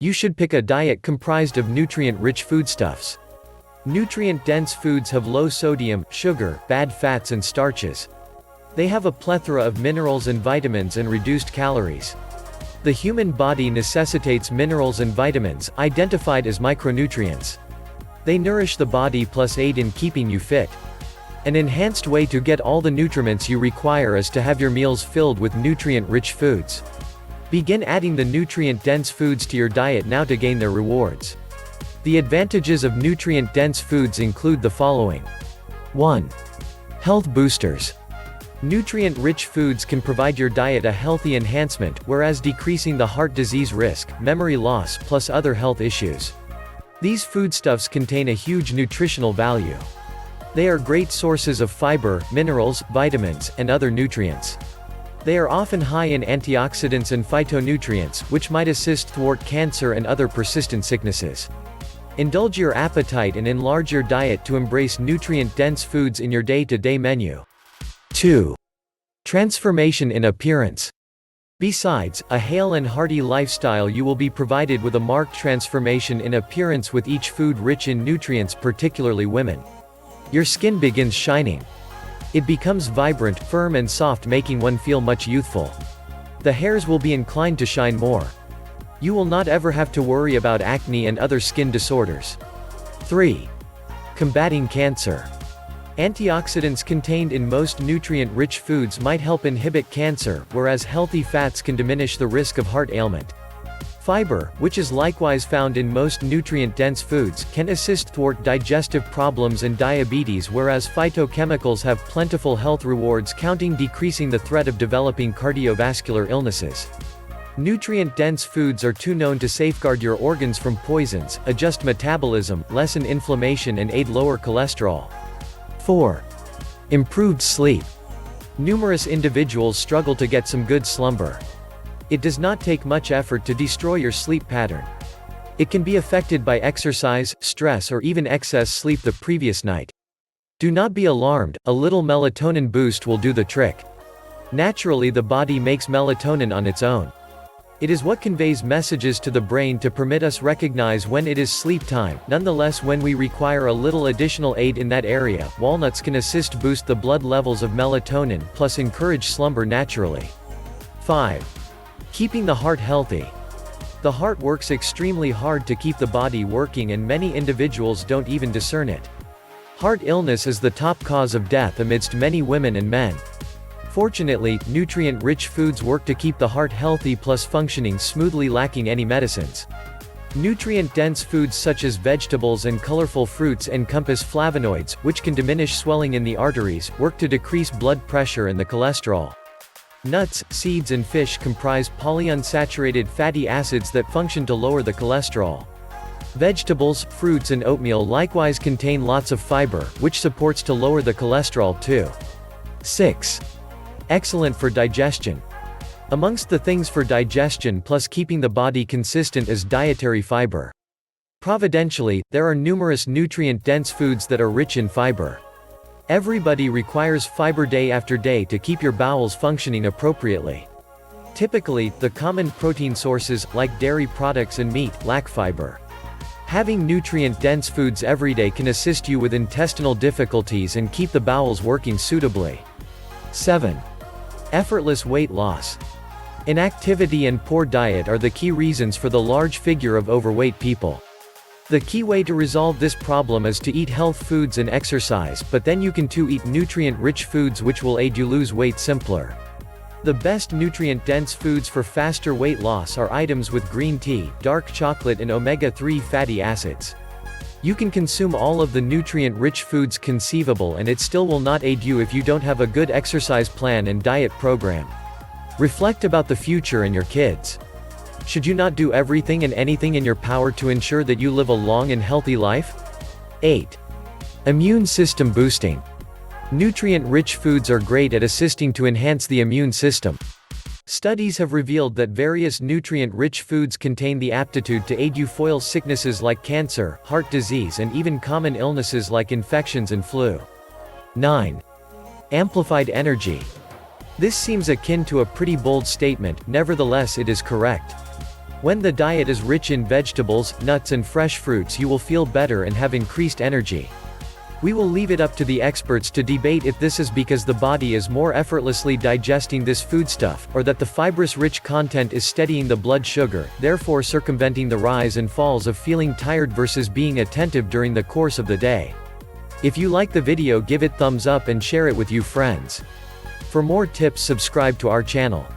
You should pick a diet comprised of nutrient-rich foodstuffs. Nutrient-dense foods have low sodium, sugar, bad fats and starches. They have a plethora of minerals and vitamins and reduced calories. The human body necessitates minerals and vitamins, identified as micronutrients. They nourish the body plus aid in keeping you fit. An enhanced way to get all the nutriments you require is to have your meals filled with nutrient-rich foods. Begin adding the nutrient-dense foods to your diet now to gain their rewards. The advantages of nutrient-dense foods include the following. 1. Health boosters. Nutrient-rich foods can provide your diet a healthy enhancement, whereas decreasing the heart disease risk, memory loss plus other health issues. These foodstuffs contain a huge nutritional value. They are great sources of fiber, minerals, vitamins, and other nutrients. They are often high in antioxidants and phytonutrients, which might assist thwart cancer and other persistent sicknesses. Indulge your appetite and enlarge your diet to embrace nutrient-dense foods in your day-to-day menu. 2. Transformation in appearance. Besides a hale and hearty lifestyle, you will be provided with a marked transformation in appearance with each food rich in nutrients, particularly women. Your skin begins shining. It becomes vibrant, firm and soft, making one feel much youthful. The hairs will be inclined to shine more. You will not ever have to worry about acne and other skin disorders. 3. Combating cancer. Antioxidants contained in most nutrient-rich foods might help inhibit cancer, whereas healthy fats can diminish the risk of heart ailment. Fiber, which is likewise found in most nutrient-dense foods, can assist thwart digestive problems and diabetes, whereas phytochemicals have plentiful health rewards, counting decreasing the threat of developing cardiovascular illnesses. Nutrient-dense foods are too known to safeguard your organs from poisons, adjust metabolism, lessen inflammation and aid lower cholesterol. 4. Improved sleep. Numerous individuals struggle to get some good slumber. It does not take much effort to destroy your sleep pattern. It can be affected by exercise, stress or even excess sleep the previous night. Do not be alarmed, a little melatonin boost will do the trick. Naturally, the body makes melatonin on its own. It is what conveys messages to the brain to permit us recognize when it is sleep time. Nonetheless, when we require a little additional aid in that area, walnuts can assist boost the blood levels of melatonin, plus encourage slumber naturally. 5. Keeping the heart healthy. The heart works extremely hard to keep the body working, and many individuals don't even discern it. Heart illness is the top cause of death amidst many women and men. Fortunately, nutrient-rich foods work to keep the heart healthy plus functioning smoothly, lacking any medicines. Nutrient-dense foods such as vegetables and colorful fruits encompass flavonoids, which can diminish swelling in the arteries, work to decrease blood pressure and the cholesterol. Nuts, seeds and fish comprise polyunsaturated fatty acids that function to lower the cholesterol. Vegetables, fruits and oatmeal likewise contain lots of fiber, which supports to lower the cholesterol too. 6. Excellent for digestion. Amongst the things for digestion plus keeping the body consistent is dietary fiber. Providentially, there are numerous nutrient-dense foods that are rich in fiber. Everybody requires fiber day after day to keep your bowels functioning appropriately. Typically, the common protein sources, like dairy products and meat, lack fiber. Having nutrient-dense foods every day can assist you with intestinal difficulties and keep the bowels working suitably. 7. Effortless weight loss. Inactivity and poor diet are the key reasons for the large figure of overweight people. The key way to resolve this problem is to eat health foods and exercise, but then you can too eat nutrient-rich foods which will aid you lose weight simpler. The best nutrient-dense foods for faster weight loss are items with green tea, dark chocolate and omega-3 fatty acids. You can consume all of the nutrient-rich foods conceivable and it still will not aid you if you don't have a good exercise plan and diet program. Reflect about the future and your kids. Should you not do everything and anything in your power to ensure that you live a long and healthy life? 8. Immune system boosting. Nutrient-rich foods are great at assisting to enhance the immune system. Studies have revealed that various nutrient-rich foods contain the aptitude to aid you foil sicknesses like cancer, heart disease and even common illnesses like infections and flu. 9. Amplified energy. This seems akin to a pretty bold statement, nevertheless it is correct. When the diet is rich in vegetables, nuts and fresh fruits, you will feel better and have increased energy. We will leave it up to the experts to debate if this is because the body is more effortlessly digesting this foodstuff, or that the fibrous-rich content is steadying the blood sugar, therefore circumventing the rise and falls of feeling tired versus being attentive during the course of the day. If you like the video, give it thumbs up and share it with your friends. For more tips, subscribe to our channel.